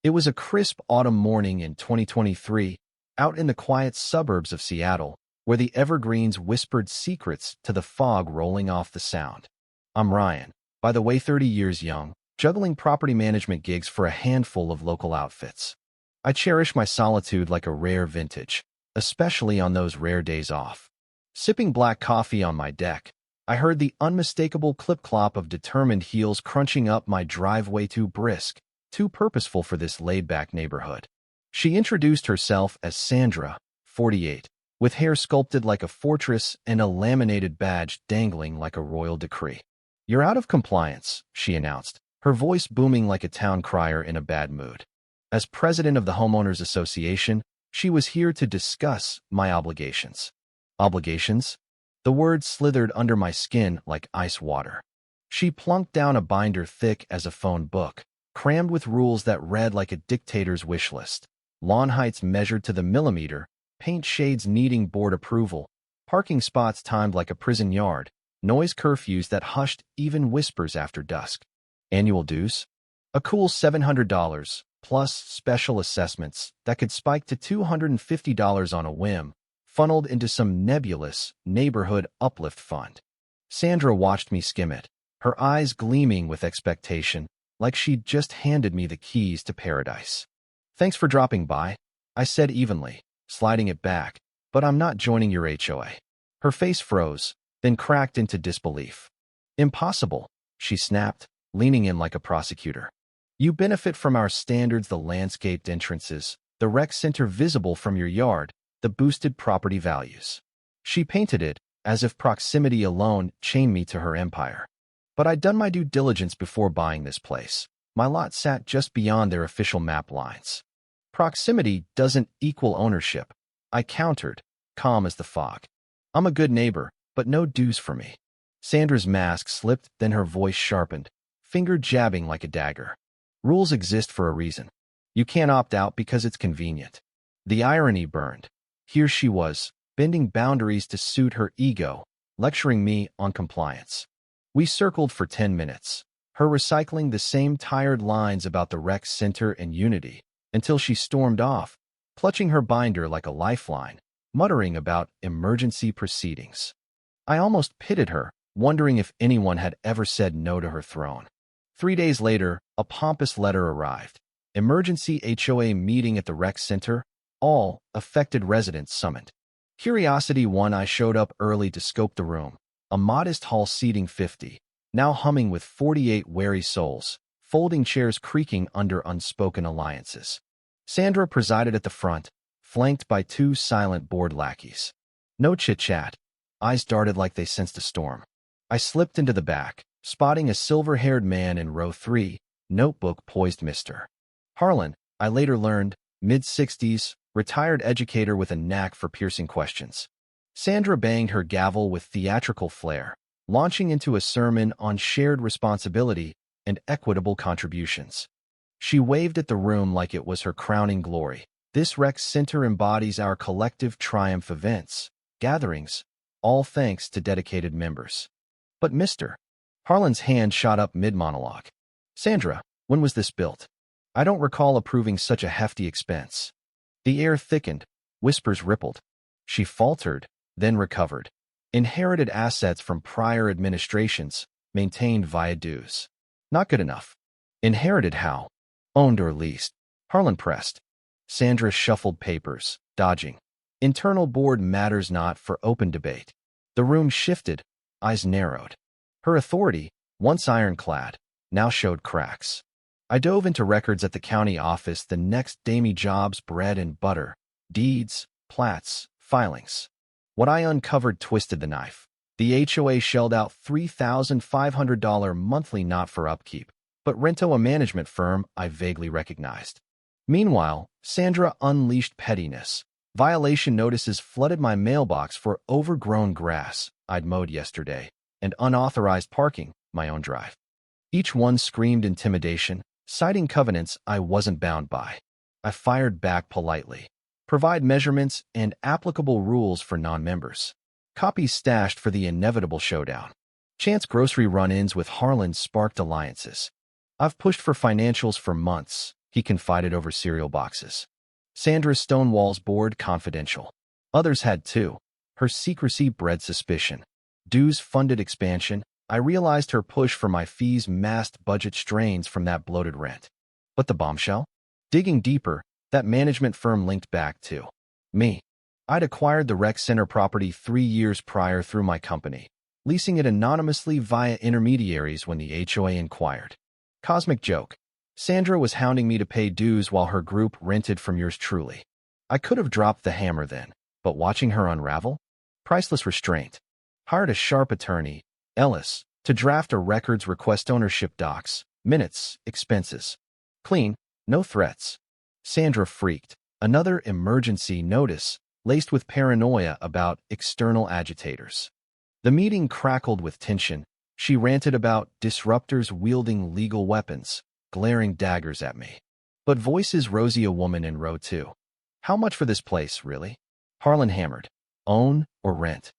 It was a crisp autumn morning in 2023, out in the quiet suburbs of Seattle, where the evergreens whispered secrets to the fog rolling off the sound. I'm Ryan, by the way 30 years young, juggling property management gigs for a handful of local outfits. I cherish my solitude like a rare vintage, especially on those rare days off. Sipping black coffee on my deck, I heard the unmistakable clip-clop of determined heels crunching up my driveway, too brisk, too purposeful for this laid-back neighborhood. She introduced herself as Sandra, 48, with hair sculpted like a fortress and a laminated badge dangling like a royal decree. "You're out of compliance," she announced, her voice booming like a town crier in a bad mood. As president of the Homeowners Association, she was here to discuss my obligations. Obligations? The word slithered under my skin like ice water. She plunked down a binder thick as a phone book, crammed with rules that read like a dictator's wish list. Lawn heights measured to the millimeter, paint shades needing board approval, parking spots timed like a prison yard, noise curfews that hushed even whispers after dusk. Annual dues? A cool $700, plus special assessments that could spike to $250 on a whim, funneled into some nebulous neighborhood uplift fund. Sandra watched me skim it, her eyes gleaming with expectation, like she'd just handed me the keys to paradise. "Thanks for dropping by," I said evenly, sliding it back, "but I'm not joining your HOA. Her face froze, then cracked into disbelief. "Impossible," she snapped, leaning in like a prosecutor. "You benefit from our standards, the landscaped entrances, the rec center visible from your yard, the boosted property values." She painted it as if proximity alone chained me to her empire. But I'd done my due diligence before buying this place. My lot sat just beyond their official map lines. "Proximity doesn't equal ownership," I countered, calm as the fog. "I'm a good neighbor, but no dues for me." Sandra's mask slipped, then her voice sharpened, finger jabbing like a dagger. "Rules exist for a reason. You can't opt out because it's convenient." The irony burned. Here she was, bending boundaries to suit her ego, lecturing me on compliance. We circled for 10 minutes, her recycling the same tired lines about the rec center and unity, until she stormed off, clutching her binder like a lifeline, muttering about emergency proceedings. I almost pitied her, wondering if anyone had ever said no to her throne. 3 days later, a pompous letter arrived. "Emergency HOA meeting at the rec center. All affected residents summoned." Curiosity won. I showed up early to scope the room. A modest hall seating 50, now humming with 48 wary souls, folding chairs creaking under unspoken alliances. Sandra presided at the front, flanked by 2 silent bored lackeys. No chit-chat. Eyes darted like they sensed a storm. I slipped into the back, spotting a silver-haired man in row 3, notebook poised. Mr. Harlan, I later learned, mid-60s, retired educator with a knack for piercing questions. Sandra banged her gavel with theatrical flair, launching into a sermon on shared responsibility and equitable contributions. She waved at the room like it was her crowning glory. "This rec center embodies our collective triumph events, gatherings, all thanks to dedicated members." "But Mr. Harlan's hand shot up mid-monologue. "Sandra, when was this built? I don't recall approving such a hefty expense." The air thickened, whispers rippled. She faltered, then recovered. "Inherited assets from prior administrations, maintained via dues." "Not good enough." "Inherited how? Owned or leased?" Harlan pressed. Sandra shuffled papers, dodging. "Internal board matters not for open debate." The room shifted, eyes narrowed. Her authority, once ironclad, now showed cracks. I dove into records at the county office the next day. Me jobs, bread and butter, deeds, plats, filings. What I uncovered twisted the knife. The HOA shelled out $3,500 monthly, not for upkeep, but rento, a management firm I vaguely recognized. Meanwhile, Sandra unleashed pettiness. Violation notices flooded my mailbox for overgrown grass I'd mowed yesterday, and unauthorized parking, my own drive. Each one screamed intimidation, citing covenants I wasn't bound by. I fired back politely. Provide measurements and applicable rules for non-members. Copies stashed for the inevitable showdown. Chance grocery run-ins with Harlan sparked alliances. I've pushed for financials for months, he confided over cereal boxes. Sandra Stonewall's board confidential. Others had too. Her secrecy bred suspicion. Dues funded expansion. I realized her push for my fees masked budget strains from that bloated rent. But the bombshell? Digging deeper, that management firm linked back to me. I'd acquired the rec center property 3 years prior through my company, leasing it anonymously via intermediaries when the HOA inquired. Cosmic joke. Sandra was hounding me to pay dues while her group rented from yours truly. I could have dropped the hammer then, but watching her unravel? Priceless restraint. Hired a sharp attorney, Ellis, to draft a records request ownership docs, minutes, expenses. Clean, no threats. Sandra freaked. Another emergency notice, laced with paranoia about external agitators. The meeting crackled with tension. She ranted about disruptors wielding legal weapons, glaring daggers at me. But voices rosy a woman in row 2. How much for this place, really? Harlan hammered. Own or rent?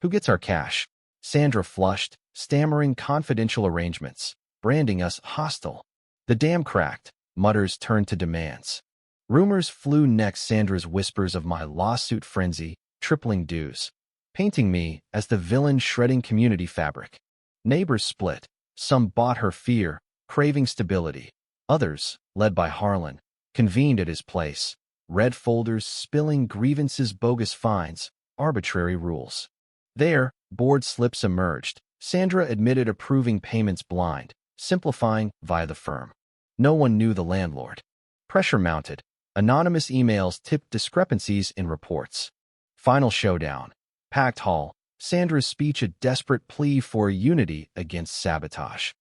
Who gets our cash? Sandra flushed, stammering confidential arrangements, branding us hostile. The dam cracked. Mutters turned to demands. Rumors flew next. Sandra's whispers of my lawsuit frenzy, tripling dues, painting me as the villain shredding community fabric. Neighbors split. Some bought her fear, craving stability. Others, led by Harlan, convened at his place. Red folders spilling grievances, bogus fines, arbitrary rules. There, board slips emerged. Sandra admitted approving payments blind, simplifying via the firm. No one knew the landlord. Pressure mounted. Anonymous emails tipped discrepancies in reports. Final showdown. Packed hall. Sandra's speech a desperate plea for unity against sabotage.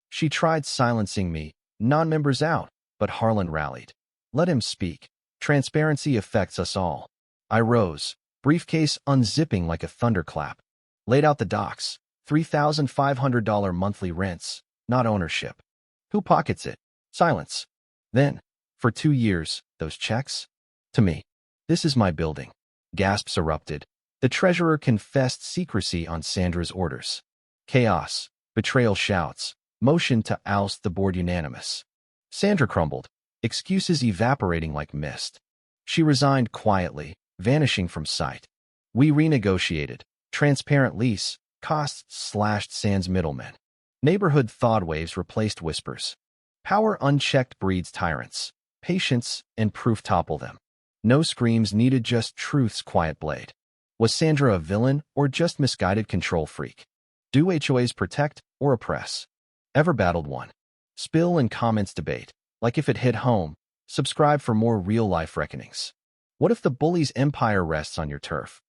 She tried silencing me, non-members out, but Harlan rallied. Let him speak. Transparency affects us all. I rose, briefcase unzipping like a thunderclap. Laid out the docs. $3,500 monthly rents, not ownership. Who pockets it? Silence. Then, for 2 years, those checks? To me. This is my building. Gasps erupted. The treasurer confessed secrecy on Sandra's orders. Chaos. Betrayal shouts. Motion to oust the board unanimous. Sandra crumbled. Excuses evaporating like mist. She resigned quietly, vanishing from sight. We renegotiated. Transparent lease. Costs slashed sans middlemen. Neighborhood thawed waves replaced whispers. Power unchecked breeds tyrants. Patience and proof topple them. No screams needed, just truth's quiet blade. Was Sandra a villain or just misguided control freak? Do HOAs protect or oppress? Ever battled one? Spill and comments debate. Like if it hit home, subscribe for more real-life reckonings. What if the bully's empire rests on your turf?